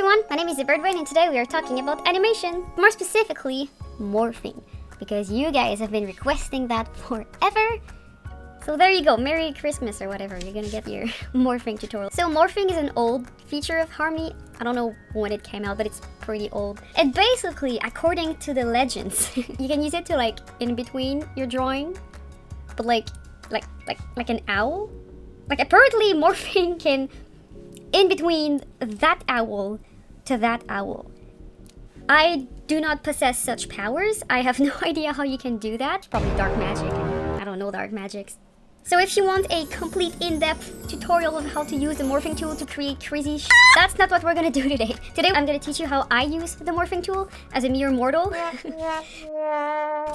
everyone, my name is ZeBirdBrain and today we are talking about animation, more specifically, morphing, because you guys have been requesting that forever. So there you go, Merry Christmas or whatever, you're gonna get your morphing tutorial. So morphing is an old feature of Harmony. I don't know when it came out, but it's pretty old. And basically, according to the legends, you can use it to like in between your drawing, but like an owl. Like apparently morphing can in between that owl to that owl. I do not possess such powers. I have no idea how you can do that. Probably dark magic. I don't know dark magics. So if you want a complete in-depth tutorial of how to use the morphing tool to create crazy that's not what we're gonna do today. Today I'm gonna teach you how I use the morphing tool as a mere mortal.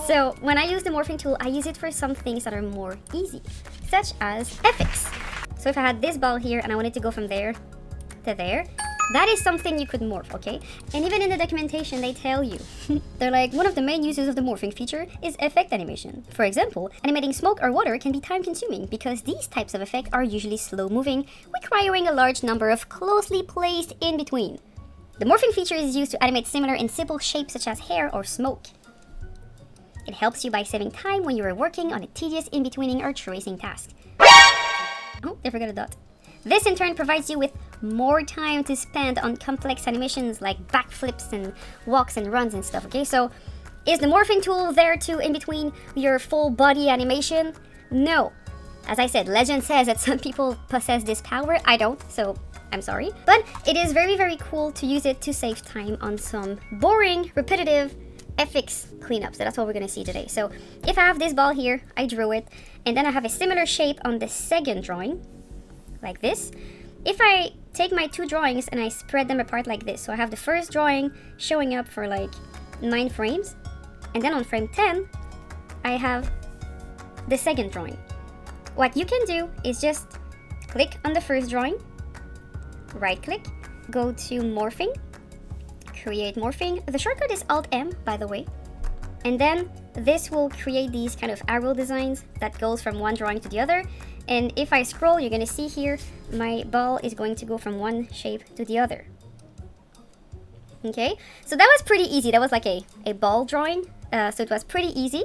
So when I use the morphing tool, I use it for some things that are more easy, such as effects. So if I had this ball here and I wanted to go from there to there, that is something you could morph, okay? And even in the documentation, they tell you. They're like, one of the main uses of the morphing feature is effect animation. For example, animating smoke or water can be time-consuming because these types of effects are usually slow-moving, requiring a large number of closely placed in-between. The morphing feature is used to animate similar and simple shapes such as hair or smoke. It helps you by saving time when you are working on a tedious in-betweening or tracing task. Oh, I forgot a dot. This in turn provides you with more time to spend on complex animations like backflips and walks and runs and stuff, okay? So, is the morphing tool there to in between your full body animation? No. As I said, legend says that some people possess this power. I don't, so I'm sorry. But it is very, very cool to use it to save time on some boring, repetitive FX cleanup. So that's what we're gonna see today. So if I have this ball here, I drew it, and then I have a similar shape on the second drawing, like this. If I take my two drawings and I spread them apart like this, so I have the first drawing showing up for like 9 frames, and then on frame 10, I have the second drawing. What you can do is just click on the first drawing, right click, go to morphing, create morphing. The shortcut is Alt-M, by the way. And then this will create these kind of arrow designs that goes from one drawing to the other. And if I scroll, you're gonna see here, my ball is going to go from one shape to the other. Okay, so that was pretty easy. That was like a ball drawing, so it was pretty easy.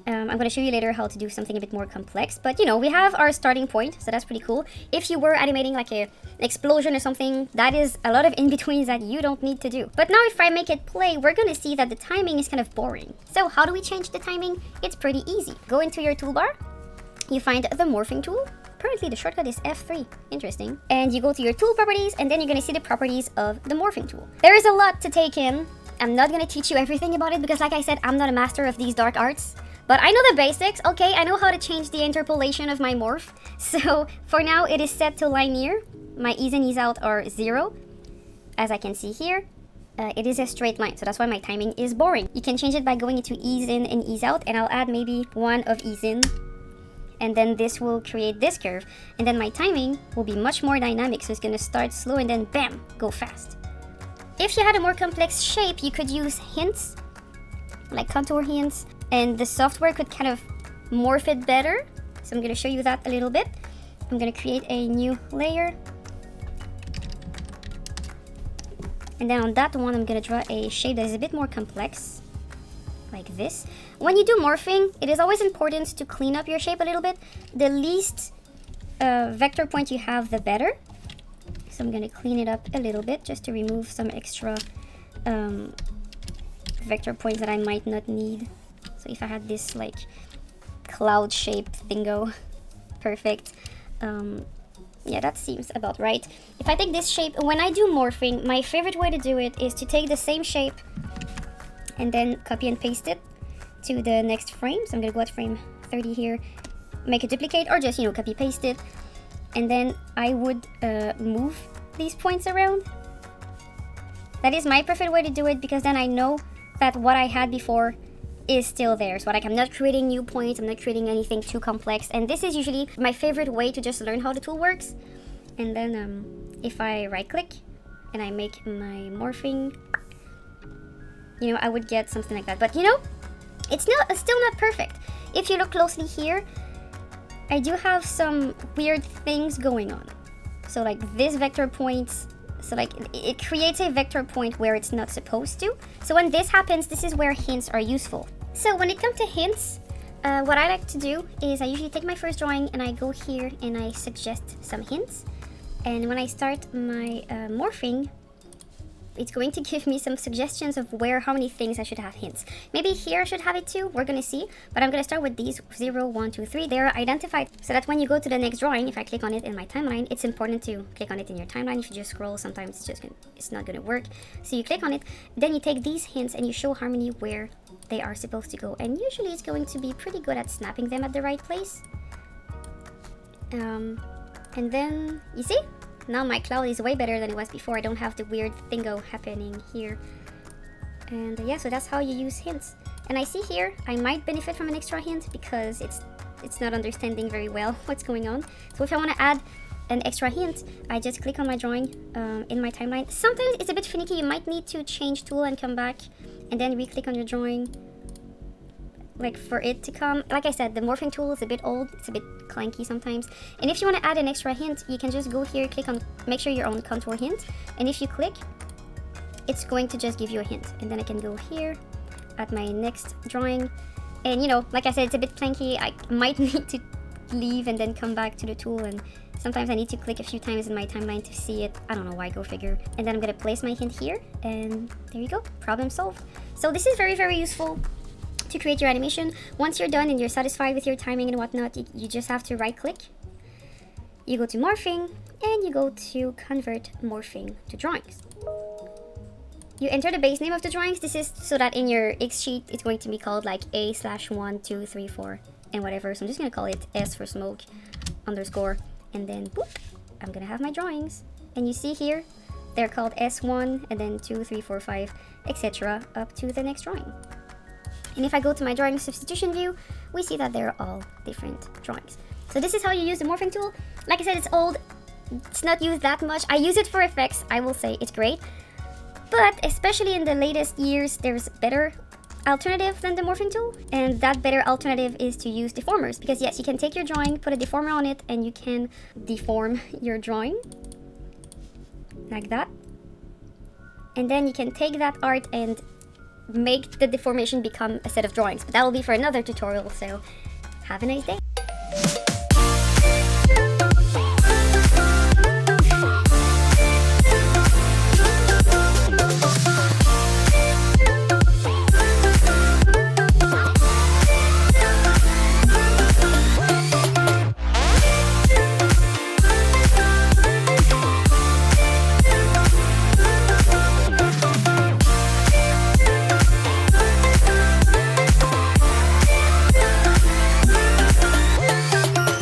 I'm gonna show you later how to do something a bit more complex, but you know, we have our starting point, so that's pretty cool. If you were animating like an explosion or something, that is a lot of in-betweens that you don't need to do. But now if I make it play, we're gonna see that the timing is kind of boring. So how do we change the timing? It's pretty easy. Go into your toolbar, you find the morphing tool. Apparently the shortcut is F3, interesting. And you go to your tool properties, and then you're gonna see the properties of the morphing tool. There is a lot to take in. I'm not gonna teach you everything about it because like I said, I'm not a master of these dark arts. But I know the basics, okay? I know how to change the interpolation of my morph. So for now, it is set to linear. My ease in, ease out are 0. As I can see here, it is a straight line. So that's why my timing is boring. You can change it by going into ease in and ease out. And I'll add maybe 1 of ease in. And then this will create this curve. And then my timing will be much more dynamic. So it's gonna start slow and then bam, go fast. If you had a more complex shape, you could use hints, like contour hints. And the software could kind of morph it better. So I'm gonna show you that a little bit. I'm gonna create a new layer. And then on that one, I'm gonna draw a shape that is a bit more complex, like this. When you do morphing, it is always important to clean up your shape a little bit. The least vector point you have, the better. So I'm gonna clean it up a little bit just to remove some extra vector points that I might not need. So if I had this like cloud-shaped thingo, perfect. Yeah, that seems about right. If I take this shape, when I do morphing, my favorite way to do it is to take the same shape and then copy and paste it to the next frame. So I'm gonna go at frame 30 here, make a duplicate, or just, you know, copy paste it. And then I would move these points around. That is my preferred way to do it because then I know that what I had before is still there. So like I'm not creating new points, I'm not creating anything too complex. And this is usually my favorite way to just learn how the tool works. And then if I right click and I make my morphing, you know, I would get something like that. But you know, it's still not perfect. If you look closely here, I do have some weird things going on. So like this vector points So like it creates a vector point where it's not supposed to. So when this happens, this is where hints are useful. So when it comes to hints, what I like to do is I usually take my first drawing and I go here and I suggest some hints. And when I start my morphing, it's going to give me some suggestions of how many things I should have hints. Maybe here I should have it too, we're gonna see. But I'm gonna start with these 0, 1, 2, 3. They're identified so that when you go to the next drawing, if I click on it in my timeline, it's important to click on it in your timeline. If you just scroll, sometimes it's not gonna work. So you click on it, then you take these hints and you show Harmony where they are supposed to go. And usually it's going to be pretty good at snapping them at the right place. And then, you see? Now my cloud is way better than it was before. I don't have the weird thingo happening here. And yeah, so that's how you use hints. And I see here, I might benefit from an extra hint because it's not understanding very well what's going on. So if I want to add an extra hint, I just click on my drawing in my timeline. Sometimes it's a bit finicky. You might need to change tool and come back and then re-click on your drawing, like for it to come. Like I said, the morphing tool is a bit old, it's a bit clunky sometimes. And if you want to add an extra hint, you can just go here, click on, make sure you're on contour hint, and if you click, it's going to just give you a hint. And then I can go here at my next drawing, and you know, like I said, it's a bit clunky. I might need to leave and then come back to the tool, and sometimes I need to click a few times in my timeline to see it. I don't know why, go figure. And then I'm gonna place my hint here, and there you go, problem solved. So this is very, very useful to create your animation. Once you're done and you're satisfied with your timing and whatnot, you just have to right click, you go to morphing, and you go to convert morphing to drawings. You enter the base name of the drawings. This is so that in your X sheet it's going to be called like A/1, 2, 3, 4 and whatever. So I'm just gonna call it S for smoke underscore, and then boop, I'm gonna have my drawings. And you see here they're called S1 and then 2, 3, 4, 5, etc. up to the next drawing. And if I go to my drawing substitution view, we see that they're all different drawings. So this is how you use the morphing tool. Like I said, it's old, it's not used that much. I use it for effects, I will say it's great. But especially in the latest years, there's a better alternative than the morphing tool. And that better alternative is to use deformers. Because yes, you can take your drawing, put a deformer on it, and you can deform your drawing. Like that. And then you can take that art and make the deformation become a set of drawings. But that will be for another tutorial, so have a nice day.